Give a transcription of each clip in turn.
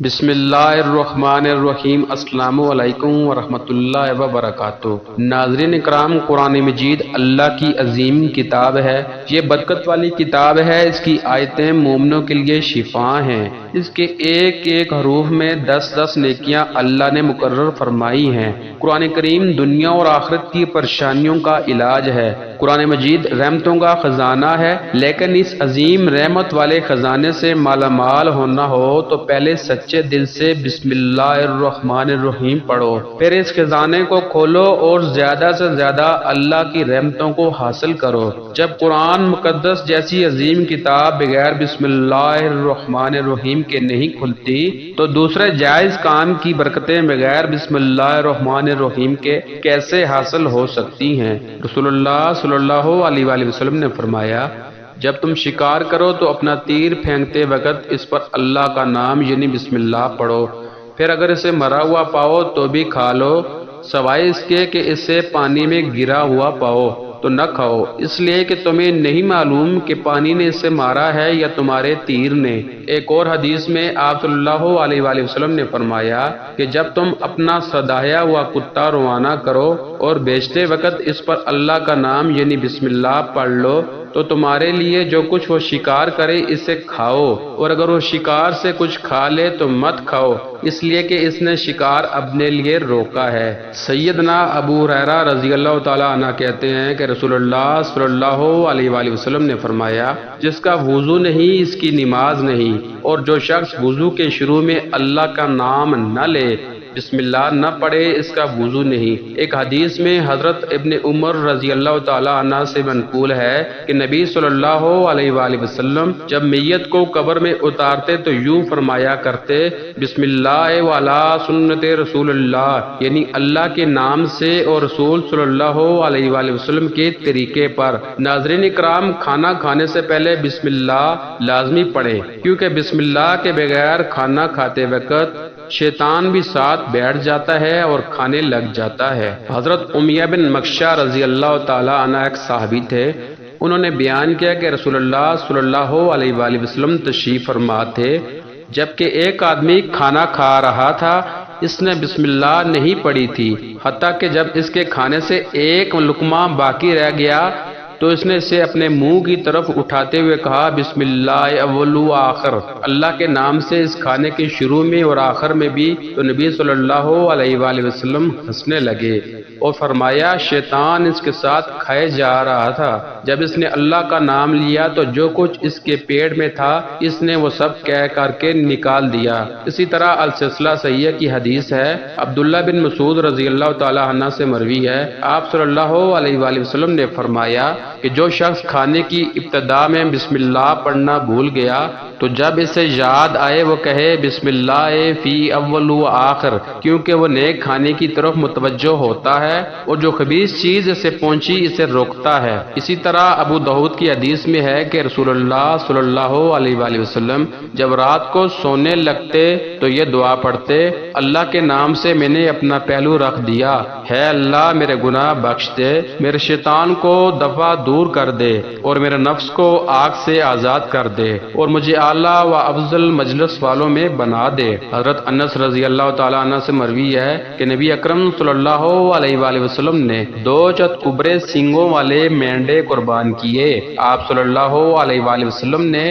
بسم اللہ الرحمن الرحیم۔ السلام علیکم ورحمۃ اللہ وبرکاتہ۔ ناظرین اکرام، قرآن مجید اللہ کی عظیم کتاب ہے۔ یہ برکت والی کتاب ہے۔ اس کی آیتیں مومنوں کے لیے شفا ہیں۔ اس کے ایک ایک حروف میں 10 نیکیاں اللہ نے مقرر فرمائی ہیں۔ قرآن کریم دنیا اور آخرت کی پریشانیوں کا علاج ہے۔ قرآن مجید رحمتوں کا خزانہ ہے، لیکن اس عظیم رحمت والے خزانے سے مالا مال ہونا ہو تو پہلے سچے دل سے بسم اللہ الرحمن الرحیم پڑھو، پھر اس خزانے کو کھولو اور زیادہ سے زیادہ اللہ کی رحمتوں کو حاصل کرو۔ جب قرآن مقدس جیسی عظیم کتاب بغیر بسم اللہ الرحمن الرحیم کے نہیں کھلتی تو دوسرے جائز کام کی برکتیں بغیر بسم اللہ الرحمن الرحیم کے کیسے حاصل ہو سکتی ہیں؟ رسول اللہ صلی اللہ علیہ وآلہ وسلم نے فرمایا، جب تم شکار کرو تو اپنا تیر پھینکتے وقت اس پر اللہ کا نام یعنی بسم اللہ پڑھو، پھر اگر اسے مرا ہوا پاؤ تو بھی کھا لو، سوائے اس کے کہ اسے پانی میں گرا ہوا پاؤ تو نہ کھاؤ، اس لیے کہ تمہیں نہیں معلوم کہ پانی نے اسے مارا ہے یا تمہارے تیر نے۔ ایک اور حدیث میں آپ صلی اللہ علیہ وآلہ وسلم نے فرمایا کہ جب تم اپنا سدایا ہوا کتا روانہ کرو اور بیچتے وقت اس پر اللہ کا نام یعنی بسم اللہ پڑھ لو تو تمہارے لیے جو کچھ وہ شکار کرے اسے کھاؤ، اور اگر وہ شکار سے کچھ کھا لے تو مت کھاؤ، اس لیے کہ اس نے شکار اپنے لیے روکا ہے۔ سیدنا ابو ہریرہ رضی اللہ تعالی عنہ کہتے ہیں کہ رسول اللہ صلی اللہ علیہ وآلہ وسلم نے فرمایا، جس کا وضو نہیں اس کی نماز نہیں، اور جو شخص وضو کے شروع میں اللہ کا نام نہ لے، بسم اللہ نہ پڑھے، اس کا وضو نہیں۔ ایک حدیث میں حضرت ابن عمر رضی اللہ تعالی عنہ سے منقول ہے کہ نبی صلی اللہ علیہ وآلہ وسلم جب میت کو قبر میں اتارتے تو یوں فرمایا کرتے، بسم اللہ وعلی سنت رسول اللہ، یعنی اللہ کے نام سے اور رسول صلی اللہ علیہ وآلہ وسلم کے طریقے پر۔ ناظرین اکرام، کھانا کھانے سے پہلے بسم اللہ لازمی پڑھیں، کیونکہ بسم اللہ کے بغیر کھانا کھاتے وقت شیطان بھی ساتھ بیٹھ جاتا ہے اور کھانے لگ جاتا ہے۔ حضرت امیہ بن مکشہ رضی اللہ تعالی عنہ ایک صحابی تھے۔ انہوں نے بیان کیا کہ رسول اللہ صلی اللہ علیہ وآلہ وسلم تشریف فرما تھے، جبکہ ایک آدمی کھانا کھا رہا تھا، اس نے بسم اللہ نہیں پڑھی تھی، حتیٰ کہ جب اس کے کھانے سے ایک لقمہ باقی رہ گیا تو اس نے اسے اپنے منہ کی طرف اٹھاتے ہوئے کہا، بسم اللہ اول و آخر، اللہ کے نام سے اس کھانے کے شروع میں اور آخر میں بھی۔ تو نبی صلی اللہ علیہ وآلہ وسلم ہنسنے لگے اور فرمایا، شیطان اس کے ساتھ کھائے جا رہا تھا، جب اس نے اللہ کا نام لیا تو جو کچھ اس کے پیٹ میں تھا اس نے وہ سب کہہ کر کے نکال دیا۔ اسی طرح السلسلہ صحیحہ کی حدیث ہے، عبداللہ بن مسعود رضی اللہ تعالی عنہ سے مروی ہے، آپ صلی اللہ علیہ وآلہ وسلم نے فرمایا کہ جو شخص کھانے کی ابتدا میں بسم اللہ پڑھنا بھول گیا تو جب اسے یاد آئے وہ کہے بسم اللہ فی اول و آخر، کیونکہ وہ نیک کھانے کی طرف متوجہ ہوتا ہے اور جو خبیث چیز اسے پہنچی اسے روکتا ہے۔ اسی طرح ابو داؤد کی حدیث میں ہے کہ رسول اللہ صلی اللہ علیہ وآلہ وسلم جب رات کو سونے لگتے تو یہ دعا پڑھتے، اللہ کے نام سے میں نے اپنا پہلو رکھ دیا، ہے اللہ میرے گناہ بخش دے، میرے شیطان کو دفع دور کر دے اور میرے نفس کو آگ سے آزاد کر دے اور مجھے اعلیٰ و افضل مجلس والوں میں بنا دے۔ حضرت انس رضی اللہ تعالیٰ عنہ سے مروی ہے کہ نبی اکرم صلی اللہ علیہ وآلہ وسلم نے 2 چتکبرے سینگوں والے مینڈے قربان کیے۔ آپ صلی اللہ علیہ وآلہ وسلم نے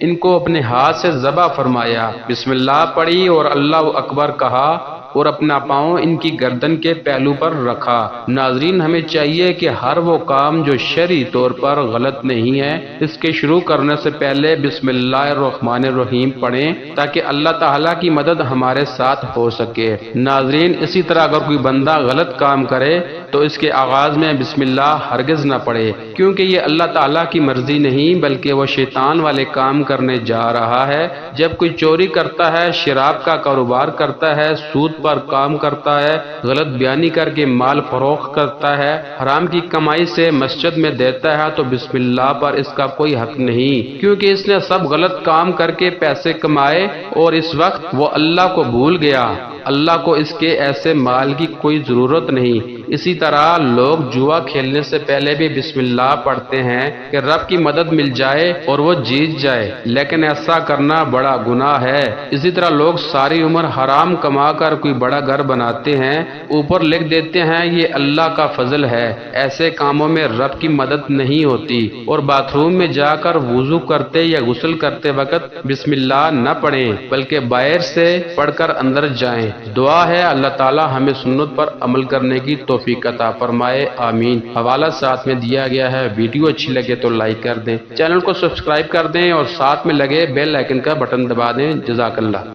ان کو اپنے ہاتھ سے ذبح فرمایا، بسم اللہ پڑھی اور اللہ اکبر کہا اور اپنا پاؤں ان کی گردن کے پہلو پر رکھا۔ ناظرین، ہمیں چاہیے کہ ہر وہ کام جو شرعی طور پر غلط نہیں ہے اس کے شروع کرنے سے پہلے بسم اللہ الرحمن الرحیم پڑھیں تاکہ اللہ تعالیٰ کی مدد ہمارے ساتھ ہو سکے۔ ناظرین، اسی طرح اگر کوئی بندہ غلط کام کرے تو اس کے آغاز میں بسم اللہ ہرگز نہ پڑھے، کیونکہ یہ اللہ تعالیٰ کی مرضی نہیں بلکہ وہ شیطان والے کام کرنے جا رہا ہے۔ جب کوئی چوری کرتا ہے، شراب کا کاروبار کرتا ہے، سود پر کام کرتا ہے، غلط بیانی کر کے مال فروخت کرتا ہے، حرام کی کمائی سے مسجد میں دیتا ہے تو بسم اللہ پر اس کا کوئی حق نہیں، کیونکہ اس نے سب غلط کام کر کے پیسے کمائے اور اس وقت وہ اللہ کو بھول گیا۔ اللہ کو اس کے ایسے مال کی کوئی ضرورت نہیں۔ اسی طرح لوگ جوا کھیلنے سے پہلے بھی بسم اللہ پڑھتے ہیں کہ رب کی مدد مل جائے اور وہ جیت جائے، لیکن ایسا کرنا بڑا گناہ ہے۔ اسی طرح لوگ ساری عمر حرام کما کر کوئی بڑا گھر بناتے ہیں، اوپر لکھ دیتے ہیں یہ اللہ کا فضل ہے۔ ایسے کاموں میں رب کی مدد نہیں ہوتی۔ اور باتھ روم میں جا کر وضو کرتے یا غسل کرتے وقت بسم اللہ نہ پڑھیں، بلکہ باہر سے پڑھ کر اندر جائیں۔ دعا ہے اللہ تعالی ہمیں سنت پر عمل کرنے کی توفیق عطا فرمائے، آمین۔ حوالہ ساتھ میں دیا گیا ہے، ویڈیو اچھی لگے تو لائک کر دیں، چینل کو سبسکرائب کر دیں اور ساتھ میں لگے بیل آئیکن کا بٹن دبا دیں۔ جزاک اللہ۔